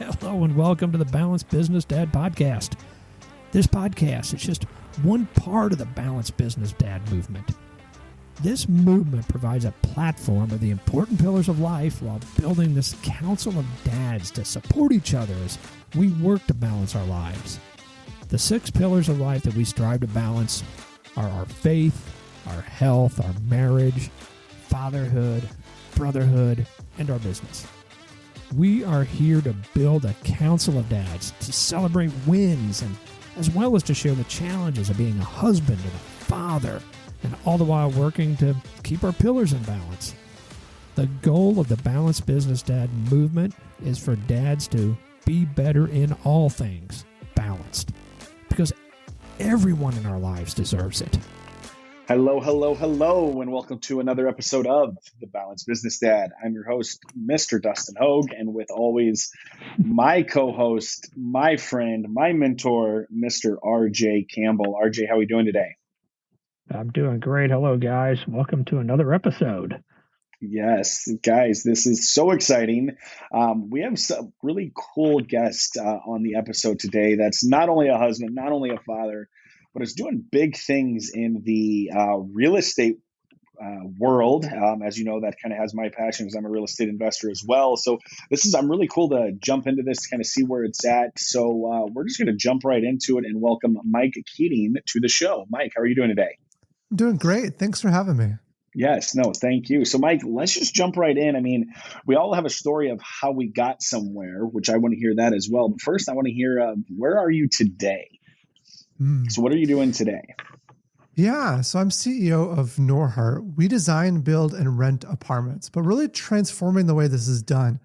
Hello and welcome to the Balanced Business Dad podcast. This podcast is just one part of the Balanced Business Dad movement. This movement provides a platform of the important pillars of life while building this council of dads to support each other as we work to balance our lives. The 6 pillars of life that we strive to balance are our faith, our health, our marriage, fatherhood, brotherhood, and our business. We are here to build a council of dads to celebrate wins and as well as to share the challenges of being a husband and a father, and all the while working to keep our pillars in balance. The goal of the Balanced Business Dad movement is for dads to be better in all things, balanced, because everyone in our lives deserves it. Hello, and welcome to another episode of The Balanced Business Dad. I'm your host, Mr. Dustin Hogue, and with always my co-host, my friend, my mentor, Mr. RJ Campbell. RJ, how are we doing today? I'm doing great. Hello, guys. Welcome to another episode. Yes, guys, this is so exciting. We have some really cool guest on the episode today that's not only a husband, not only a father, but is doing big things in the real estate world. As you know, that kind of has my passion because I'm a real estate investor as well. So I'm really cool to jump into this to kind of see where it's at. So we're just going to jump right into it and welcome Mike Kaeding to the show. Mike, how are you doing today? I'm doing great. Thanks for having me. Yes, no, thank you. So Mike, let's just jump right in. I mean, we all have a story of how we got somewhere, which I want to hear that as well. But first, I want to hear, where are you today? So what are you doing today? Yeah, so I'm CEO of Norhart. We design, build, and rent apartments, but really transforming the way this is done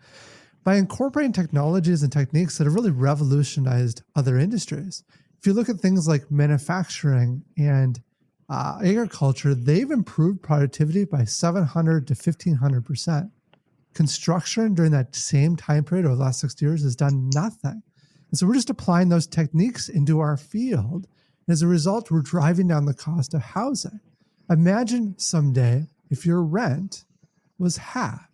by incorporating technologies and techniques that have really revolutionized other industries. If you look at things like manufacturing and agriculture, they've improved productivity by 700 to 1,500%. Construction during that same time period over the last 6 years has done nothing. And so we're just applying those techniques into our field. And as a result, we're driving down the cost of housing. Imagine someday if your rent was half.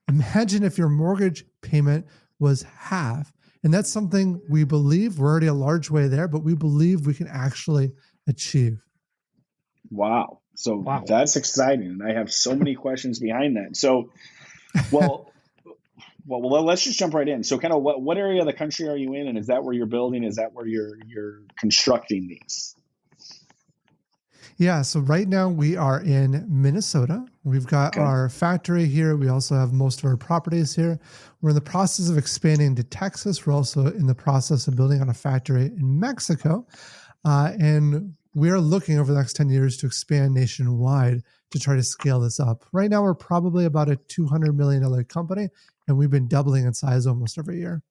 Imagine if your mortgage payment was half. And that's something we believe, we're already a large way there, but we believe we can actually achieve. Wow. So That's exciting. And I have so many questions behind that. So, well, let's just jump right in. So kind of what area of the country are you in? And is that where you're building? Is that where you're constructing these? Yeah. So right now we are in Minnesota. We've got our factory here. We also have most of our properties here. We're in the process of expanding to Texas. We're also in the process of building on a factory in Mexico. And we are looking over the next 10 years to expand nationwide to try to scale this up. Right now, we're probably about a $200 million company, and we've been doubling in size almost every year.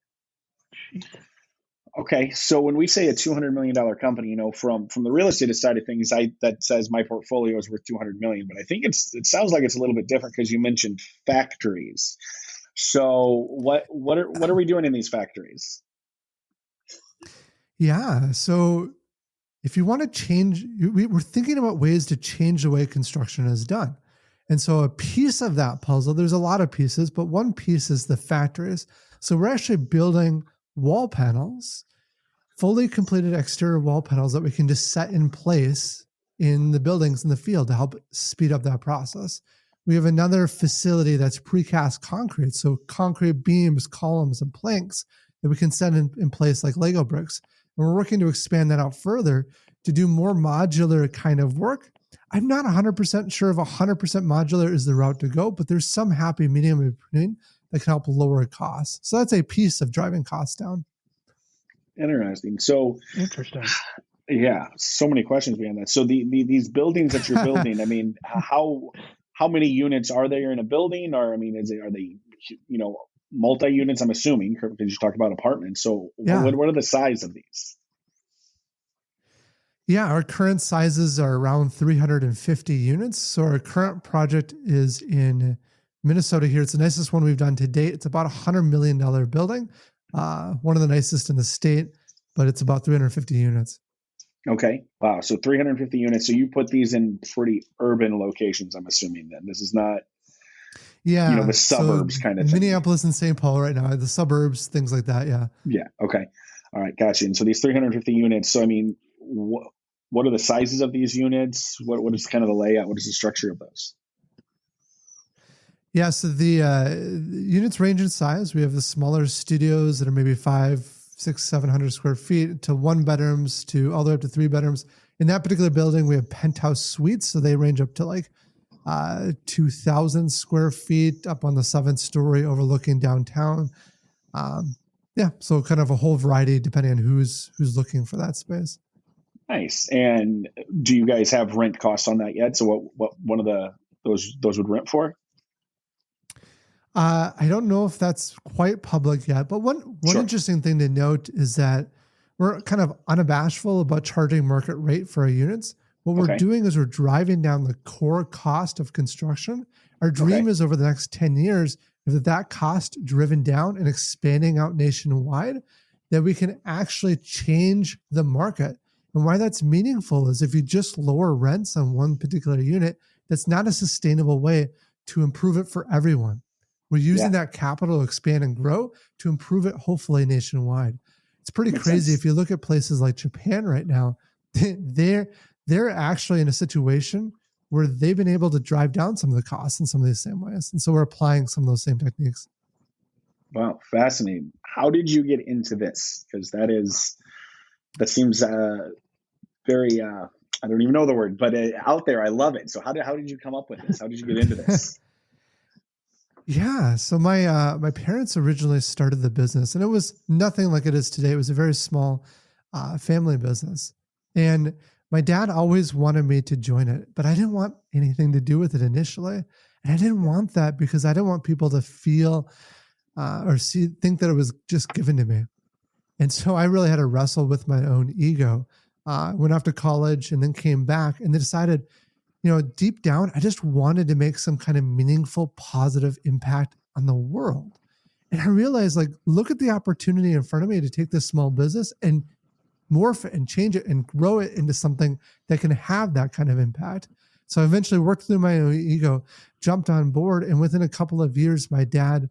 Okay, so when we say a $200 million company, from the real estate side of things, that says my portfolio is worth $200 million, but I think it sounds like it's a little bit different because you mentioned factories. So what are we doing in these factories? Yeah, so if you want to change, we're thinking about ways to change the way construction is done. And so a piece of that puzzle, there's a lot of pieces, but one piece is the factories. So we're actually building wall panels, fully completed exterior wall panels that we can just set in place in the buildings in the field to help speed up that process. We have another facility that's precast concrete. So concrete beams, columns, and planks that we can set in place like Lego bricks. And we're working to expand that out further to do more modular kind of work. I'm not 100% sure if 100% modular is the route to go, but there's some happy medium in between that can help lower costs. So that's a piece of driving costs down. Interesting. So Interesting. Yeah, so many questions behind that. So these buildings that you're building, I mean, how many units are there in a building? Or I mean, are they multi-units, I'm assuming, because you talked about apartments. So what are the size of these? Yeah, our current sizes are around 350 units. So our current project is in Minnesota here. It's the nicest one we've done to date. It's about a $100 million building, one of the nicest in the state, but it's about 350 units. Okay. Wow. So 350 units. So you put these in pretty urban locations, I'm assuming then. This is not... Yeah. The suburbs So kind of thing. Minneapolis and St. Paul right now, the suburbs, things like that. Yeah. Yeah. Okay. All right. Gotcha. And so these 350 units. So, I mean, what are the sizes of these units? What is kind of the layout? What is the structure of those? Yeah. So the units range in size. We have the smaller studios that are maybe 500, 600, 700 square feet to 1 bedrooms to all the way up to 3 bedrooms. In that particular building, we have penthouse suites. So they range up to like 2,000 square feet up on the 7th story overlooking downtown. Yeah, so kind of a whole variety depending on who's looking for that space. Nice. And do you guys have rent costs on that yet? So what one of those would rent for? I don't know if that's quite public yet, but one Sure. interesting thing to note is that we're kind of unabashful about charging market rate for our units. What we're doing is we're driving down the core cost of construction. Our dream is over the next 10 years, if that cost driven down and expanding out nationwide, that we can actually change the market. And why that's meaningful is if you just lower rents on one particular unit, that's not a sustainable way to improve it for everyone. We're using that capital to expand and grow to improve it, hopefully nationwide. It's pretty crazy. If you look at places like Japan right now, they're actually in a situation where they've been able to drive down some of the costs in some of these same ways. And so we're applying some of those same techniques. Wow, fascinating. How did you get into this? Because that seems very, I don't even know the word, but out there. I love it. So how did you come up with this? How did you get into this? Yeah. So my parents originally started the business, and it was nothing like it is today. It was a very small family business. And my dad always wanted me to join it, but I didn't want anything to do with it initially. And I didn't want that because I didn't want people to feel think that it was just given to me. And so I really had to wrestle with my own ego. Went off to college and then came back and then decided, deep down, I just wanted to make some kind of meaningful, positive impact on the world. And I realized, look at the opportunity in front of me to take this small business and morph it and change it and grow it into something that can have that kind of impact. So I eventually worked through my own ego, jumped on board, and within a couple of years, my dad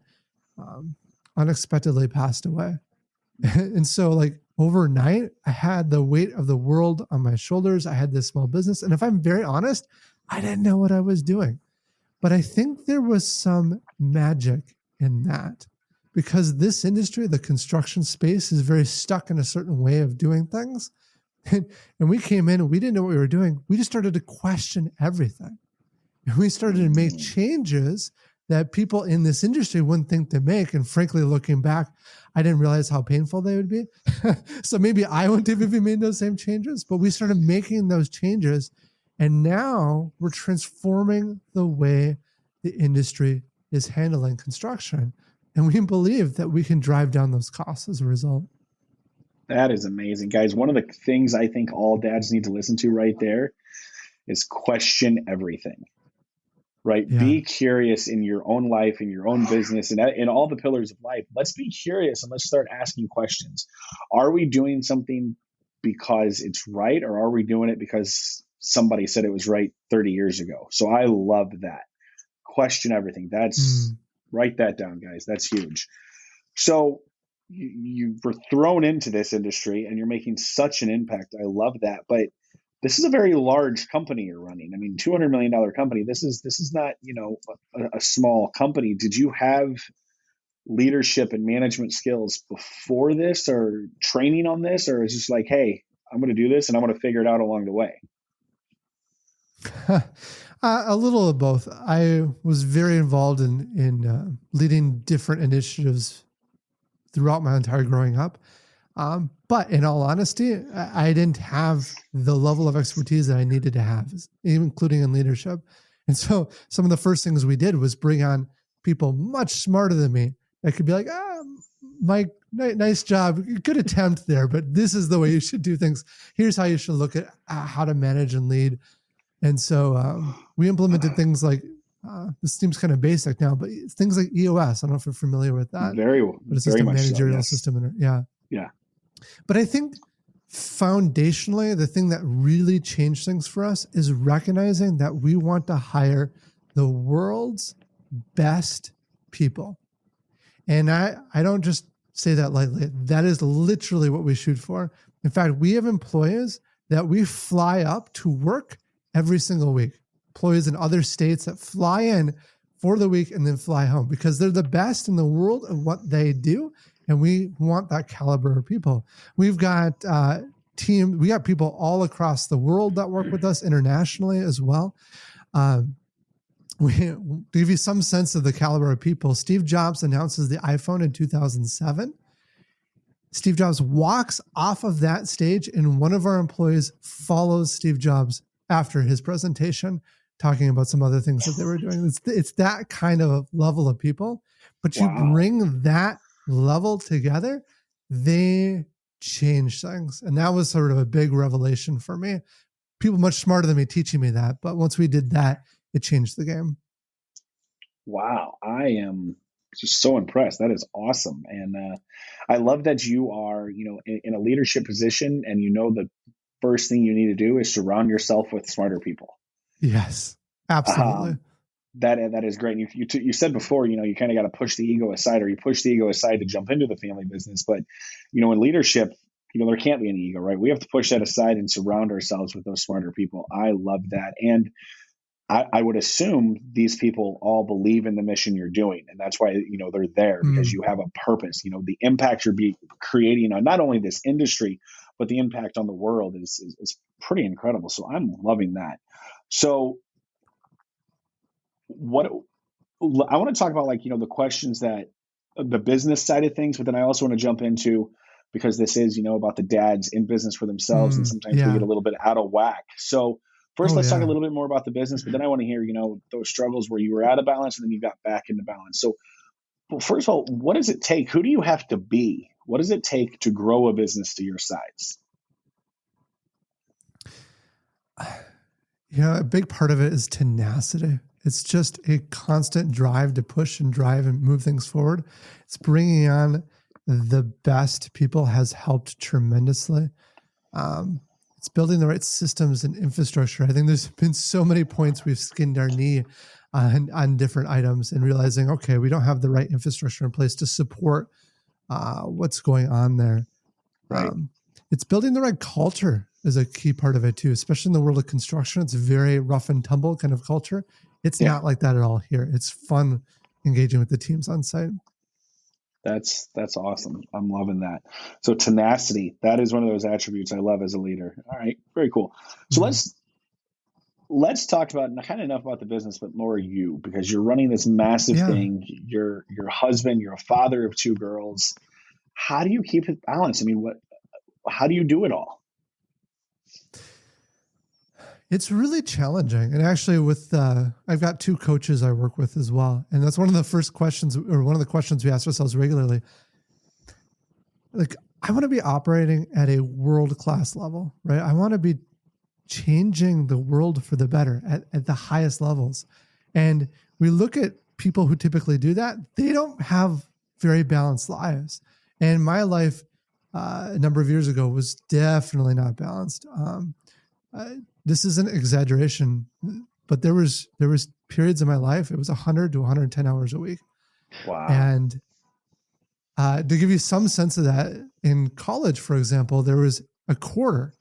unexpectedly passed away. And so overnight, I had the weight of the world on my shoulders. I had this small business. And if I'm very honest, I didn't know what I was doing. But I think there was some magic in that because this industry, the construction space, is very stuck in a certain way of doing things. And we came in and we didn't know what we were doing. We just started to question everything. And we started to make changes that people in this industry wouldn't think to make. And frankly, looking back, I didn't realize how painful they would be. So maybe I wouldn't have even made those same changes, but we started making those changes. And now we're transforming the way the industry is handling construction. And we believe that we can drive down those costs as a result. That is amazing, guys. One of the things I think all dads need to listen to right there is question everything. Right? Yeah. Be curious in your own life, in your own business, and in all the pillars of life. Let's be curious and let's start asking questions. Are we doing something because it's right, or are we doing it because somebody said it was right 30 years ago? So I love that. Question everything. Write that down, guys. That's huge. So you were thrown into this industry and you're making such an impact. I love that. But this is a very large company you're running. I mean, $200 million company. This is not, a small company. Did you have leadership and management skills before this, or training on this, or is it just like, hey, I'm going to do this and I'm going to figure it out along the way? A little of both. I was very involved in leading different initiatives throughout my entire growing up. But in all honesty, I didn't have the level of expertise that I needed to have, including in leadership. And so some of the first things we did was bring on people much smarter than me that could be like, Mike, nice job. Good attempt there, but this is the way you should do things. Here's how you should look at how to manage and lead. And so we implemented things like, this seems kind of basic now, but things like EOS. I don't know if you're familiar with that. Very well. But it's just a managerial system. Yeah. But I think foundationally, the thing that really changed things for us is recognizing that we want to hire the world's best people. And I don't just say that lightly. That is literally what we shoot for. In fact, we have employees that we fly up to work every single week. Employees in other states that fly in for the week and then fly home because they're the best in the world of what they do. And we want that caliber of people. We've got we got people all across the world that work with us internationally as well. To give you some sense of the caliber of people, Steve Jobs announces the iPhone in 2007. Steve Jobs walks off of that stage and one of our employees follows Steve Jobs after his presentation, talking about some other things that they were doing. It's that kind of level of people, but you bring that level together, they change things. And that was sort of a big revelation for me. People much smarter than me teaching me that. But once we did that, it changed the game. Wow. I am just so impressed. That is awesome. And I love that you are, in a leadership position and the first thing you need to do is surround yourself with smarter people. Yes, absolutely. That is great. And you said before, you kind of got to push the ego aside, or you push the ego aside to jump into the family business. But, in leadership, there can't be any ego, right? We have to push that aside and surround ourselves with those smarter people. I love that. And I would assume these people all believe in the mission you're doing. And that's why, they're there because you have a purpose. The impact you're creating on not only this industry, but the impact on the world is pretty incredible. So I'm loving that. So what I want to talk about, the questions that the business side of things, but then I also want to jump into, because this is, about the dads in business for themselves. And sometimes we get a little bit out of whack. So first, let's talk a little bit more about the business, but then I want to hear, those struggles where you were out of balance and then you got back into balance. So, well, first of all, what does it take? Who do you have to be? What does it take to grow a business to your size? A big part of it is tenacity. It's just a constant drive to push and drive and move things forward. It's bringing on the best people has helped tremendously. It's building the right systems and infrastructure. I think there's been so many points we've skinned our knee on different items and realizing, okay, we don't have the right infrastructure in place to support what's going on there. Right. It's building the right culture is a key part of it too, especially in the world of construction. It's very rough and tumble kind of culture. It's not like that at all here. It's fun engaging with the teams on site. That's awesome. I'm loving that. So tenacity, that is one of those attributes I love as a leader. All right, very cool. So let's talk about kind of enough about the business, but more you, because you're running this massive thing. You're your husband, you're a father of 2 girls. How do you keep it balanced? I mean, how do you do it all? It's really challenging. And actually I've got 2 coaches I work with as well. And that's one of the first questions, or one of the questions we ask ourselves regularly. Like, I want to be operating at a world-class level, right? I want to be changing the world for the better at the highest levels. And we look at people who typically do that. They don't have very balanced lives. And my life a number of years ago was definitely not balanced. This is an exaggeration, but there was periods in my life, it was 100 to 110 hours a week. Wow. And to give you some sense of that, in college, for example, there was a quarter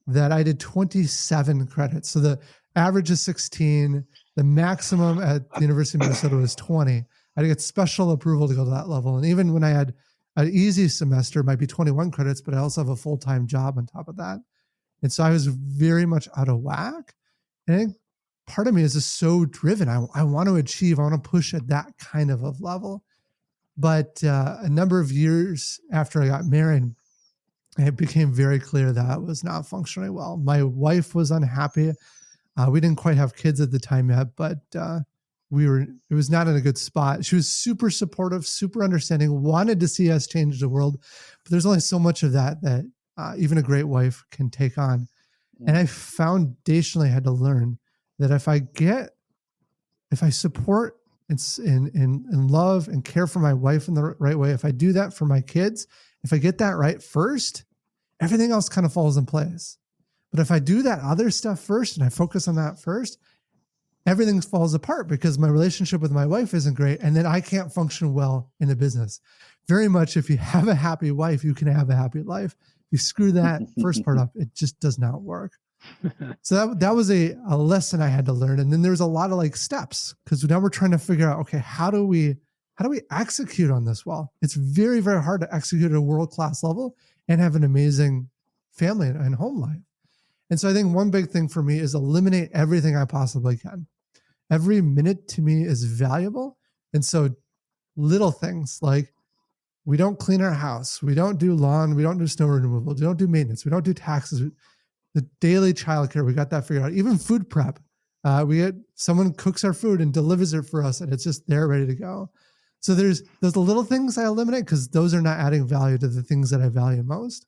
that I did 27 credits. So the average is 16. The maximum at the University of Minnesota was 20. I had to get special approval to go to that level. And even when I had an easy semester, it might be 21 credits, but I also have a full-time job on top of that. And so I was very much out of whack. And I think part of me is just so driven. I want to achieve, I want to push at that kind of a level. But a number of years after I got married, it became very clear that was not functioning well. My wife was unhappy. We didn't quite have kids at the time yet, but it was not in a good spot. She was super supportive, super understanding, wanted to see us change the world. But there's only so much of that even a great wife can take on. And I foundationally had to learn that if I support and love and care for my wife in the right way, if I do that for my kids, if I get that right first, everything else kind of falls in place. But if I do that other stuff first and I focus on that first, everything falls apart because my relationship with my wife isn't great. And then I can't function well in a business. Very much, if you have a happy wife, you can have a happy life. If you screw that first part up, it just does not work. So that was a lesson I had to learn. And then there's a lot of like steps, because now we're trying to figure out, okay, how do we execute on this well? It's very, very hard to execute at a world-class level and have an amazing family and home life. And so I think one big thing for me is eliminate everything I possibly can. Every minute to me is valuable. And so little things like, we don't clean our house, we don't do lawn, we don't do snow removal, we don't do maintenance, we don't do taxes, the daily childcare, we got that figured out. Even food prep, we get someone cooks our food and delivers it for us, and it's just there ready to go. So there's those little things I eliminate because those are not adding value to the things that I value most.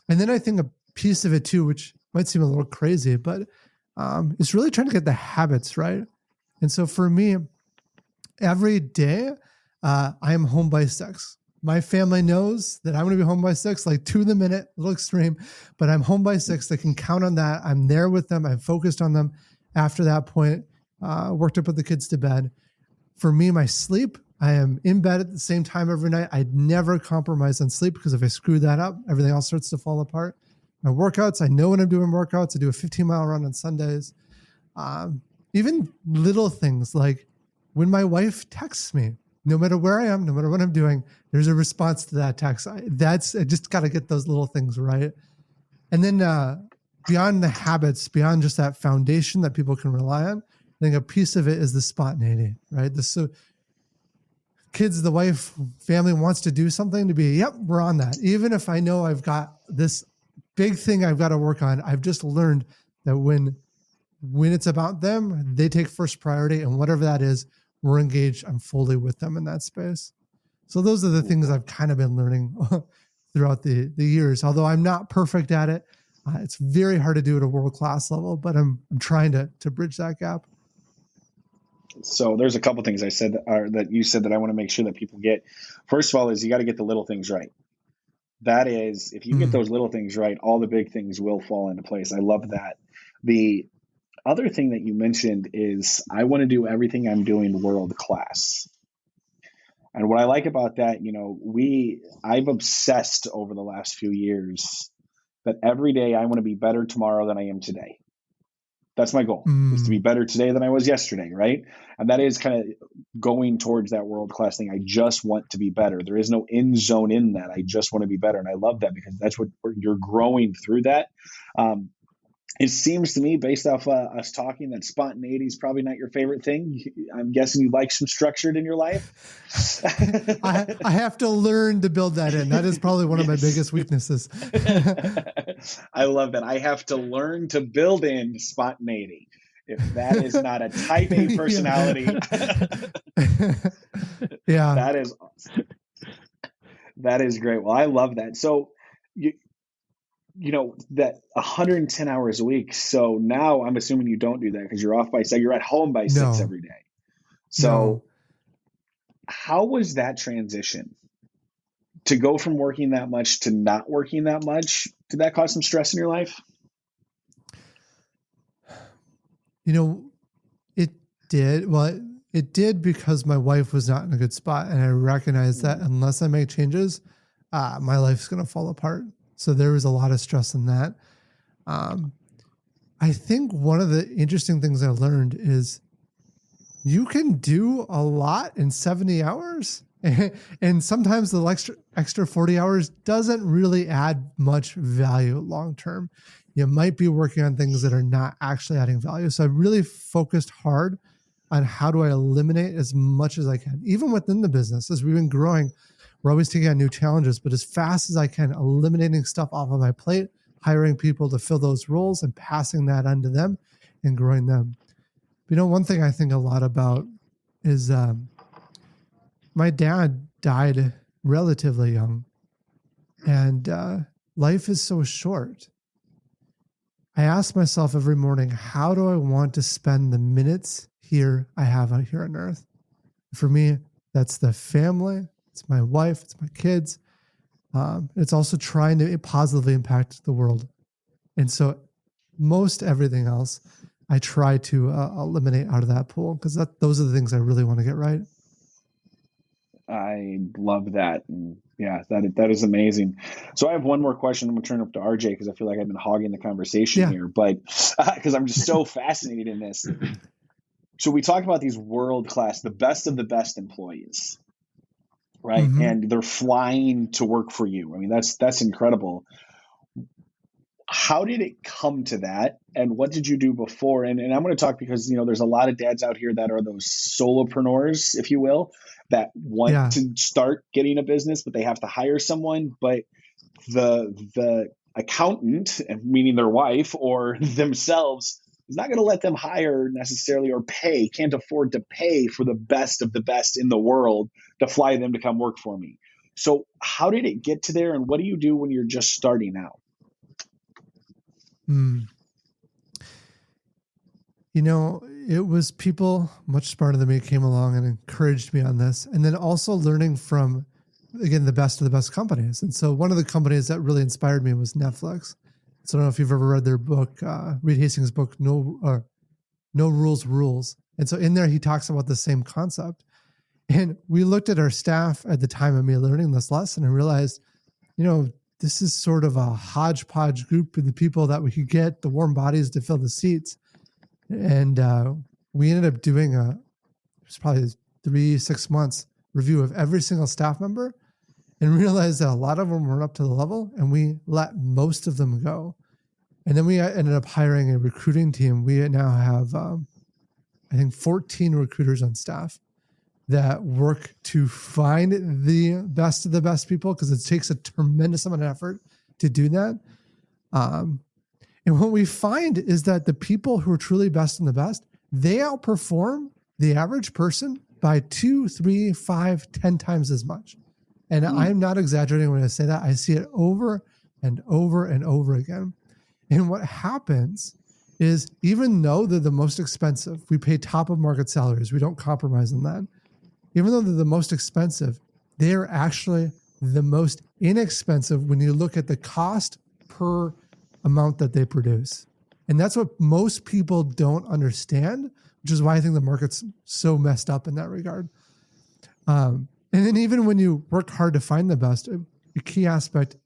And then I think a piece of it too, which might seem a little crazy, but it's really trying to get the habits right. And so for me, every day I am home by 6. My family knows that I'm going to be home by 6, like to the minute, a little extreme, but I'm home by 6. They can count on that. I'm there with them. I'm focused on them. After that point, worked to put the kids to bed. For me, my sleep, I am in bed at the same time every night. I never compromise on sleep, because if I screw that up, everything else starts to fall apart. My workouts, I know when I'm doing workouts. I do a 15-mile run on Sundays. Even little things like when my wife texts me, no matter where I am, no matter what I'm doing, there's a response to that text. I just got to get those little things right. And then beyond the habits, beyond just that foundation that people can rely on, I think a piece of it is the spontaneity, right? So kids, the wife, family wants to do something, to be, yep, we're on that. Even if I know I've got this big thing I've got to work on, I've just learned that when it's about them, they take first priority, and whatever that is, we're engaged. I'm fully with them in that space. So those are the things I've kind of been learning throughout the years. Although I'm not perfect at it, it's very hard to do at a world-class level, but I'm trying to bridge that gap. So there's a couple things that you said that I want to make sure that people get. First of all, is you got to get the little things right. That is, if you get those little things right, all the big things will fall into place. I love that. The other thing that you mentioned is, I want to do everything I'm doing world class. And what I like about that, I've obsessed over the last few years that every day I want to be better tomorrow than I am today. That's my goal, is to be better today than I was yesterday, right? And that is kind of going towards that world-class thing. I just want to be better. There is no end zone in that. I just want to be better. And I love that, because that's what you're growing through that. It seems to me, based off us talking, that spontaneity is probably not your favorite thing. I'm guessing you like some structured in your life. I have to learn to build that in. That is probably one of my biggest weaknesses. I love that. I have to learn to build in spontaneity. If that is not a type A personality, yeah, that is awesome. That is great. Well, I love that. So that 110 hours a week. So now I'm assuming you don't do that, because you're off by 6. You're at home by 6 every day. So how was that transition to go from working that much to not working that much? Did that cause some stress in your life? It did. Well, it did, because my wife was not in a good spot. And I recognized that unless I make changes, my life's going to fall apart. So there was a lot of stress in that. I think one of the interesting things I learned is you can do a lot in 70 hours. And sometimes the extra 40 hours doesn't really add much value long-term. You might be working on things that are not actually adding value. So I really focused hard on how do I eliminate as much as I can, even within the business. As we've been growing, we're always taking on new challenges, but as fast as I can, eliminating stuff off of my plate, hiring people to fill those roles and passing that on to them and growing them. One thing I think a lot about is my dad died relatively young, and life is so short. I ask myself every morning, how do I want to spend the minutes I have out here on earth? For me, that's the family. It's my wife. It's my kids. It's also trying to positively impact the world. And so most everything else, I try to eliminate out of that pool, because those are the things I really want to get right. I love that. And yeah, that is amazing. So I have one more question. I'm going to turn it up to RJ because I feel like I've been hogging the conversation here, but because I'm just so fascinated in this. So we talk about these world-class, the best of the best employees, right? Mm-hmm. And they're flying to work for you. I mean, that's incredible. How did it come to that, and what did you do before? And I'm going to talk because there's a lot of dads out here that are those solopreneurs, if you will, that want to start getting a business, but they have to hire someone. But the accountant, meaning their wife or themselves, is not going to let them hire necessarily or can't afford to pay for the best of the best in the world to fly them to come work for me. So how did it get to there, and what do you do when you're just starting out? It was people much smarter than me came along and encouraged me on this. And then also learning from, again, the best of the best companies. And so one of the companies that really inspired me was Netflix. So I don't know if you've ever read their book, Reed Hastings' book, No Rules. And so in there, he talks about the same concept. And we looked at our staff at the time of me learning this lesson and realized, this is sort of a hodgepodge group of the people that we could get, the warm bodies to fill the seats. And we ended up doing it was probably 3-6 months review of every single staff member, and realized that a lot of them weren't up to the level, and we let most of them go. And then we ended up hiring a recruiting team. We now have, I think, 14 recruiters on staff that work to find the best of the best people, because it takes a tremendous amount of effort to do that. And what we find is that the people who are truly best and the best, they outperform the average person by 2, 3, 5, 10 times as much. And I'm not exaggerating when I say that. I see it over and over and over again. And what happens is, even though they're the most expensive, we pay top of market salaries. We don't compromise on that. Even though they're the most expensive, they are actually the most inexpensive when you look at the cost per amount that they produce. And that's what most people don't understand, which is why I think the market's so messed up in that regard. And then even when you work hard to find the best, a key aspect,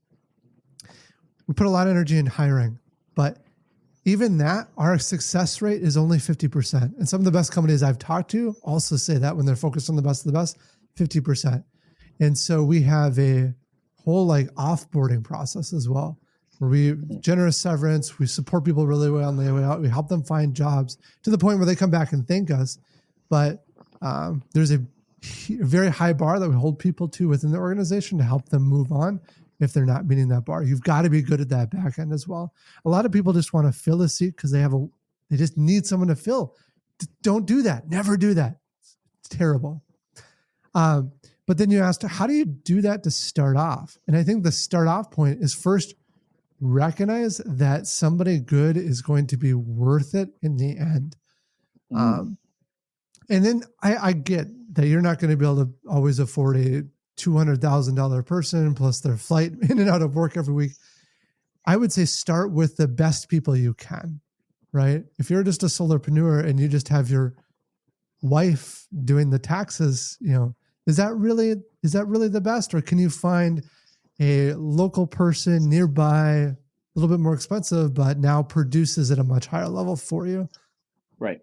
we put a lot of energy in hiring, but even that, our success rate is only 50%. And some of the best companies I've talked to also say that when they're focused on the best of the best, 50%. And so we have a whole offboarding process as well, where we generous severance, we support people really well on the way out. We help them find jobs to the point where they come back and thank us. But there's a very high bar that we hold people to within the organization to help them move on if they're not meeting that bar. You've got to be good at that back end as well. A lot of people just want to fill a seat because they just need someone to fill. Don't do that. Never do that. It's terrible. But then you asked, how do you do that to start off? And I think the start off point is first recognize that somebody good is going to be worth it in the end. And then I get that you're not going to be able to always afford a $200,000 person plus their flight in and out of work every week. I would say start with the best people you can, right? If you're just a solopreneur and you just have your wife doing the taxes, is that really the best? Or can you find a local person nearby, a little bit more expensive, but now produces at a much higher level for you? Right.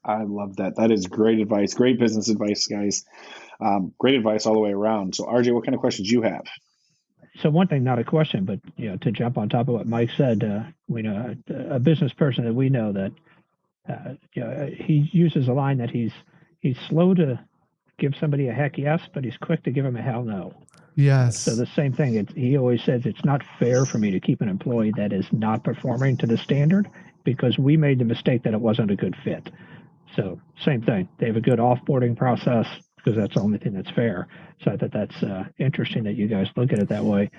I love that. That is great advice. Great business advice, guys. Great advice all the way around. So RJ, what kind of questions you have? So one thing, not a question, but to jump on top of what Mike said, we know a business person that we know that he uses a line that he's slow to give somebody a heck yes, but he's quick to give him a hell no. Yes. So the same thing. He always says it's not fair for me to keep an employee that is not performing to the standard because we made the mistake that it wasn't a good fit. So same thing. They have a good offboarding process because that's the only thing that's fair. So I thought that's interesting that you guys look at it that way.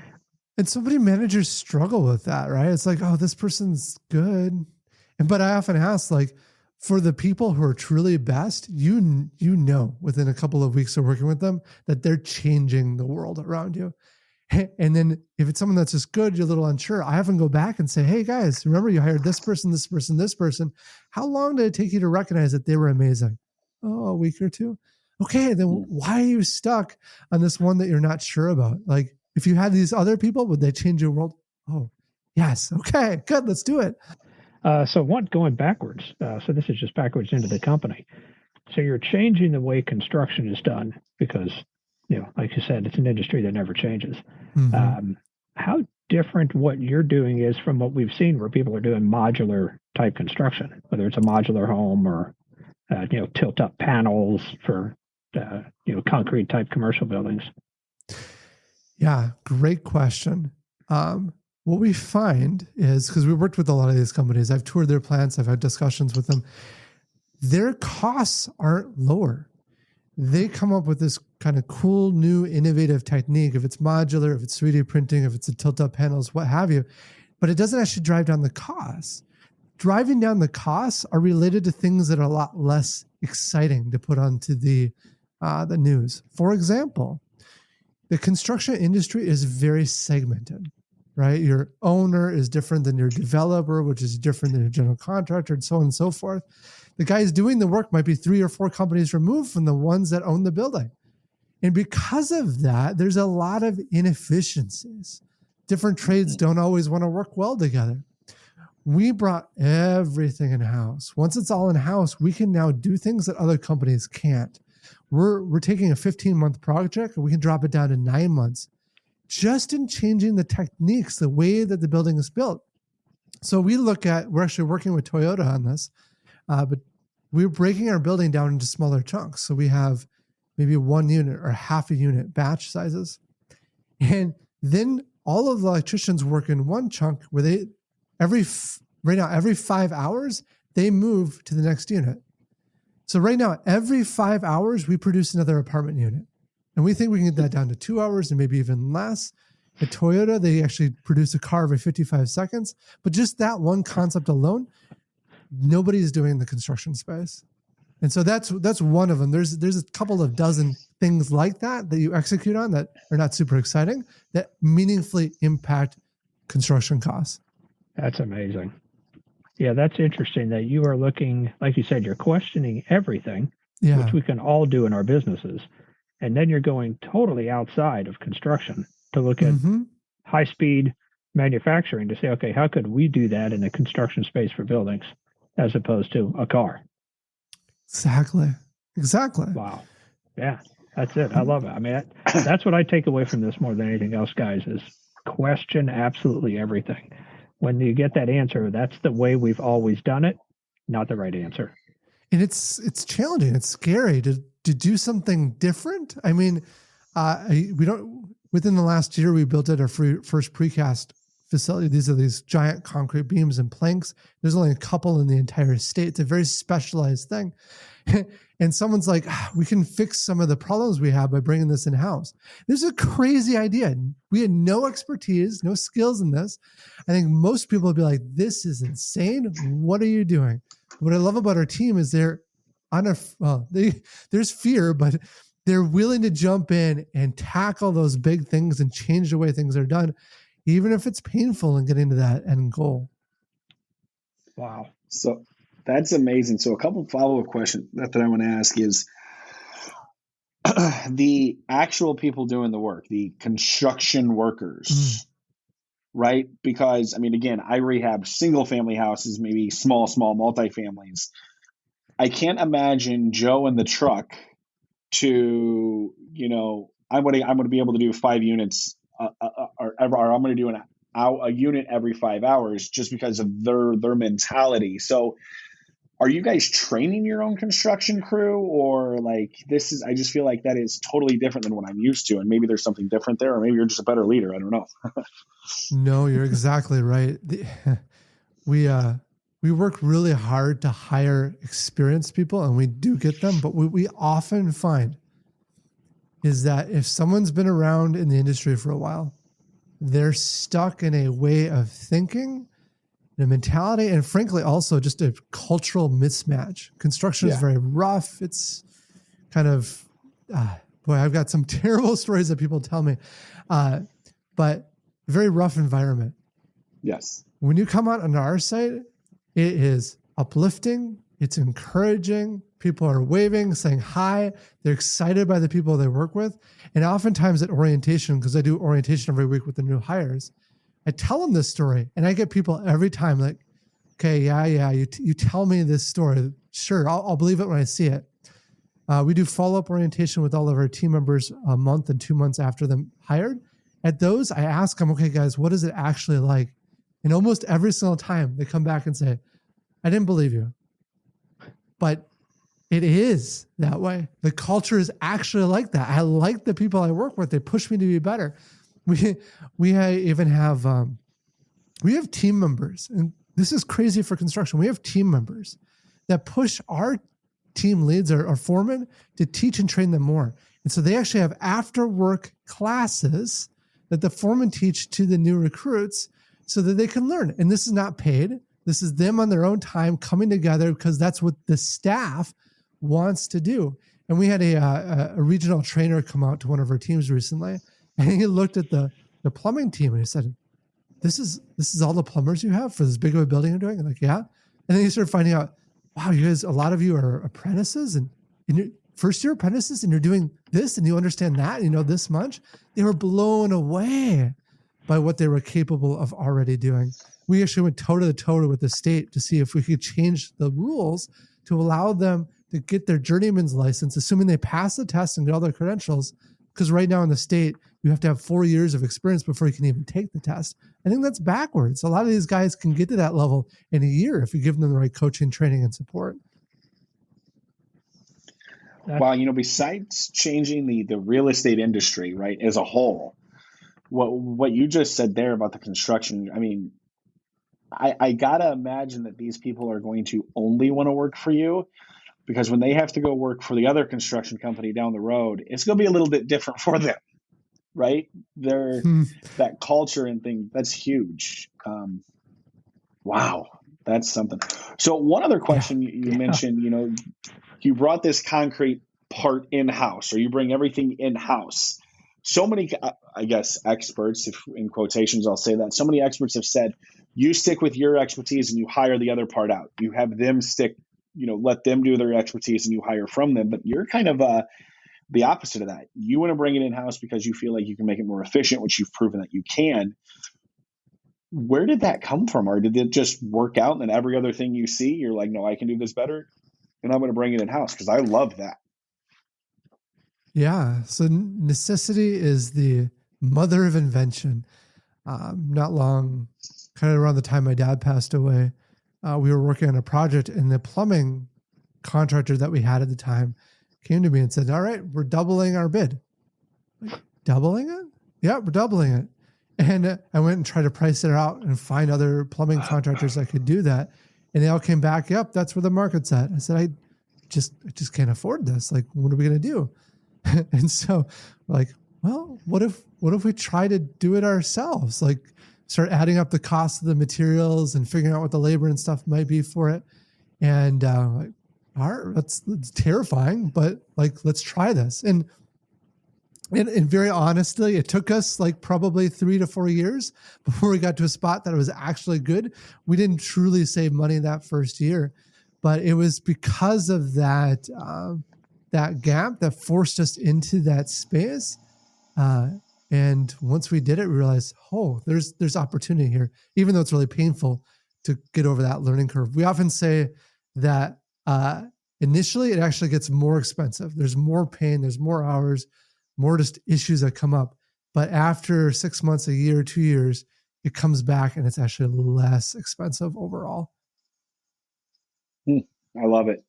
And so many managers struggle with that, right? It's like, oh, this person's good. But I often ask, for the people who are truly best, you know within a couple of weeks of working with them that they're changing the world around you. And then if it's someone that's just good, you're a little unsure. I often go back and say, hey guys, remember you hired this person, this person, this person. How long did it take you to recognize that they were amazing? Oh, a week or two. Okay, then why are you stuck on this one that you're not sure about? Like if you had these other people, would they change your world? Oh, yes. Okay, good. Let's do it. So going backwards. So this is just backwards into the company. So you're changing the way construction is done because, like you said, it's an industry that never changes. Mm-hmm. How different what you're doing is from what we've seen where people are doing modular type construction, whether it's a modular home or, tilt up panels for, concrete type commercial buildings. Yeah, great question. What we find is, because we worked with a lot of these companies, I've toured their plants, I've had discussions with them, their costs aren't lower. They come up with this kind of cool, new, innovative technique. If it's modular, if it's 3D printing, if it's a tilt-up panels, what have you, but it doesn't actually drive down the costs. Driving down the costs are related to things that are a lot less exciting to put onto the news. For example, the construction industry is very segmented, right? Your owner is different than your developer, which is different than your general contractor, and so on and so forth. The guys doing the work might be 3 or 4 companies removed from the ones that own the building. And because of that, there's a lot of inefficiencies. Different trades don't always want to work well together. We brought everything in-house. Once it's all in-house, we can now do things that other companies can't. We're taking a 15-month project and we can drop it down to 9 months just in changing the techniques, the way that the building is built. So we're actually working with Toyota on this, but we're breaking our building down into smaller chunks. So we have maybe 1 unit or half a unit batch sizes. And then all of the electricians work in one chunk where every 5 hours, they move to the next unit. So right now, every 5 hours, we produce another apartment unit. And we think we can get that down to 2 hours and maybe even less. At Toyota, they actually produce a car every 55 seconds. But just that one concept alone, nobody's doing in the construction space. And so that's one of them. There's a couple of dozen things like that you execute on that are not super exciting, that meaningfully impact construction costs. That's amazing. Yeah, that's interesting that you are looking, like you said, you're questioning everything, which we can all do in our businesses. And then you're going totally outside of construction to look at high-speed manufacturing to say, okay, how could we do that in a construction space for buildings as opposed to a car? Exactly. Wow. Yeah, that's it. I love it. I mean, that's what I take away from this more than anything else, guys, is question absolutely everything. When you get that answer, that's the way we've always done it, not the right answer. And it's challenging. It's scary to do something different. I mean, within the last year, we built our first precast facility. These are these giant concrete beams and planks. There's only a couple in the entire state. It's a very specialized thing. And someone's like, we can fix some of the problems we have by bringing this in-house. This is a crazy idea. We had no expertise, no skills in this. I think most people would be like, this is insane. What are you doing? What I love about our team is there's fear, but they're willing to jump in and tackle those big things and change the way things are done, even if it's painful in getting to that end goal. Wow. So that's amazing. So a couple of follow-up questions that I want to ask is the actual people doing the work, the construction workers, right? Because, I mean, again, I rehab single-family houses, maybe small multifamilies. I can't imagine Joe in the truck to, I'm going to be able to do 5 units or I'm going to do a unit every 5 hours just because of their mentality. So are you guys training your own construction crew, or like I just feel like that is totally different than what I'm used to. And maybe there's something different there, or maybe you're just a better leader. I don't know. No, you're exactly right. We work really hard to hire experienced people, and we do get them. But what we often find is that if someone's been around in the industry for a while, they're stuck in a way of thinking, a mentality, and frankly, also just a cultural mismatch. Construction is very rough. It's kind of, boy, I've got some terrible stories that people tell me. but very rough environment. Yes. When you come out on our site, it is uplifting. It's encouraging. People are waving, saying hi. They're excited by the people they work with. And oftentimes at orientation, because I do orientation every week with the new hires, I tell them this story, and I get people every time like, okay, yeah, you tell me this story. Sure, I'll believe it when I see it. We do follow-up orientation with all of our team members a month and 2 months after them hired. At those, I ask them, okay, guys, what is it actually like? And almost every single time they come back and say, I didn't believe you, but it is that way. The culture is actually like that. I like the people I work with. They push me to be better. We even have we have team members, and this is crazy for construction. We have team members that push our team leads or foremen to teach and train them more. And so they actually have after work classes that the foremen teach to the new recruits so that they can learn. And this is not paid. This is them on their own time coming together because that's what the staff wants to do. And we had a regional trainer come out to one of our teams recently, and he looked at the plumbing team and he said, this is all the plumbers you have for this big of a building you're doing? I'm like, yeah. And then you start finding out, wow, you guys, a lot of you are apprentices and you're first year apprentices and you're doing this and you understand that, and you know this much. They were blown away by what they were capable of already doing. We actually went toe to toe with the state to see if we could change the rules to allow them to get their journeyman's license, assuming they pass the test and get all their credentials. Because right now in the state, you have to have 4 years of experience before you can even take the test. I think that's backwards. A lot of these guys can get to that level in a year if you give them the right coaching, training, and support. Well, besides changing the real estate industry, right, as a whole, what you just said there about the construction, I mean, I gotta imagine that these people are going to only want to work for you, because when they have to go work for the other construction company down the road, it's going to be a little bit different for them, right? That culture and thing, that's huge. Wow, that's something. So one other question you mentioned, you brought this concrete part in-house, or you bring everything in-house. So many, I guess, experts, if in quotations I'll say that, so many experts have said, you stick with your expertise and you hire the other part out. You have them stick, let them do their expertise and you hire from them. But you're kind of the opposite of that. You want to bring it in-house because you feel like you can make it more efficient, which you've proven that you can. Where did that come from? Or did it just work out and then every other thing you see, you're like, no, I can do this better and I'm going to bring it in-house? Because I love that. Yeah. So necessity is the mother of invention. Not long, kind of around the time my dad passed away, we were working on a project, and the plumbing contractor that we had at the time came to me and said, all right, we're doubling our bid. Like, doubling it? Yeah, we're doubling it. And I went and tried to price it out and find other plumbing contractors that could do that. And they all came back, yep, that's where the market's at. I said, I just can't afford this. Like, what are we going to do? And so like, well, what if we try to do it ourselves? Like, start adding up the cost of the materials and figuring out what the labor and stuff might be for it. And like, all right, that's terrifying, but like, let's try this. And very honestly, it took us like probably 3 to 4 years before we got to a spot that it was actually good. We didn't truly save money that first year, but it was because of that that gap that forced us into that space. And once we did it, we realized, oh, there's opportunity here, even though it's really painful to get over that learning curve. We often say that initially it actually gets more expensive. There's more pain, there's more hours, more just issues that come up. But after 6 months, a year, 2 years, it comes back and it's actually less expensive overall. I love it.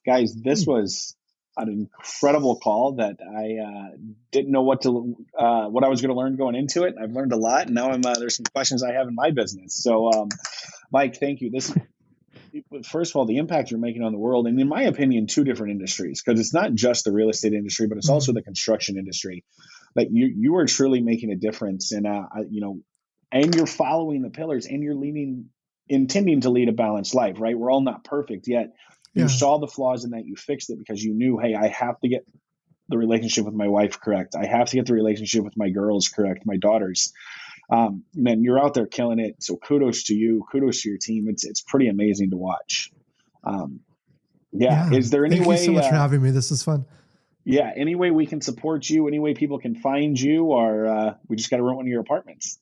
Guys, this was an incredible call that I didn't know what I was going to learn going into it. I've learned a lot, and now there's some questions I have in my business. So, Mike, thank you. First of all, the impact you're making on the world, and in my opinion, 2 different industries, because it's not just the real estate industry, but it's also the construction industry. Like you are truly making a difference, and and you're following the pillars, and you're intending to lead a balanced life. Right? We're all not perfect yet. You saw the flaws in that. You fixed it because you knew, hey, I have to get the relationship with my wife correct. I have to get the relationship with my girls correct, my daughters. Man, you're out there killing it. So kudos to you. Kudos to your team. It's pretty amazing to watch. Is there any Thank way? Thank you so much for having me. This is fun. Yeah, any way we can support you? Any way people can find you? Or we just got to rent one of your apartments?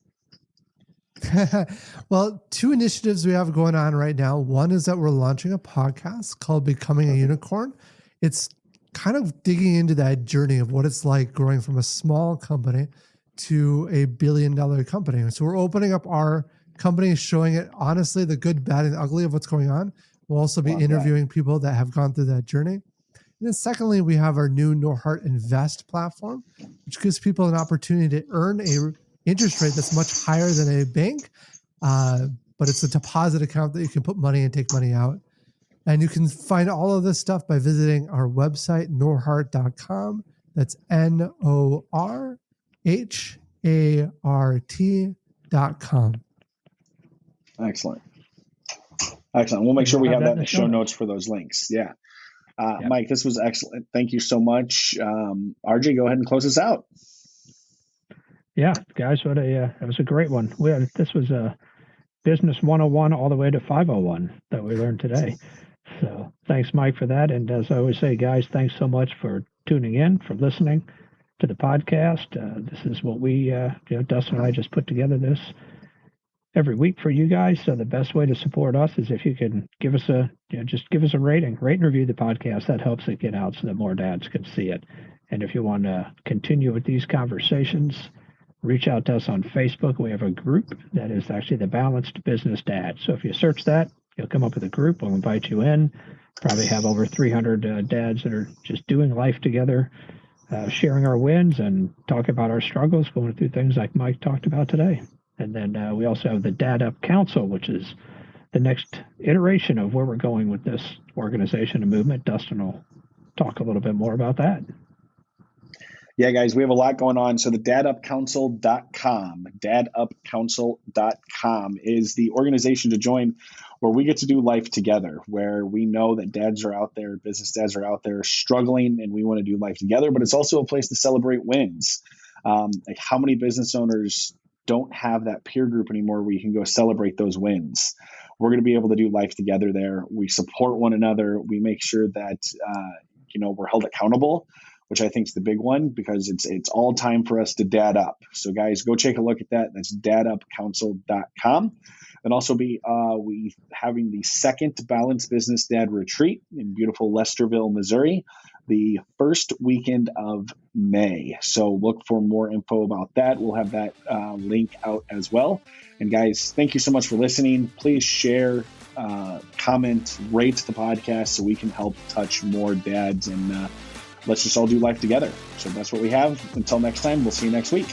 Well, 2 initiatives we have going on right now. One is that we're launching a podcast called Becoming a Unicorn. It's kind of digging into that journey of what it's like growing from a small company to a billion-dollar company. So we're opening up our company, showing it honestly, the good, bad, and ugly of what's going on. We'll also be interviewing people that have gone through that journey. And then secondly, we have our new Norhart Invest platform, which gives people an opportunity to earn a interest rate that's much higher than a bank, but it's a deposit account that you can put money and take money out. And you can find all of this stuff by visiting our website, norhart.com. That's NORHART.com. Excellent. We'll make sure we have that in the show notes for those links. Yeah. Mike, this was excellent. Thank you so much. RJ, go ahead and close us out. Yeah, guys, that was a great one. This was a business 101 all the way to 501 that we learned today. So thanks, Mike, for that. And as I always say, guys, thanks so much for tuning in, for listening to the podcast. This is what we, Dustin and I just put together this every week for you guys. So the best way to support us is if you can give us just give us a rating, rate and review the podcast. That helps it get out so that more dads can see it. And if you want to continue with these conversations, reach out to us on Facebook. We have a group that is actually the Balanced Business Dad. So if you search that, you'll come up with a group. We'll invite you in. Probably have over 300 dads that are just doing life together, sharing our wins and talking about our struggles, going through things like Mike talked about today. And then we also have the Dad Up Council, which is the next iteration of where we're going with this organization and movement. Dustin will talk a little bit more about that. Yeah, guys, we have a lot going on. So the dadupcouncil.com is the organization to join where we get to do life together, where we know that dads are out there, business dads are out there struggling, and we want to do life together. But it's also a place to celebrate wins. Like how many business owners don't have that peer group anymore where you can go celebrate those wins? We're going to be able to do life together there. We support one another. We make sure that we're held accountable, which I think is the big one, because it's all time for us to dad up. So guys, go take a look at that. That's dadupcouncil.com. And also we having the second Balanced Business Dad Retreat in beautiful Lesterville, Missouri, the first weekend of May. So look for more info about that. We'll have that link out as well. And guys, thank you so much for listening. Please share, comment, rate the podcast so we can help touch more dads, and let's just all do life together. So that's what we have. Until next time, we'll see you next week.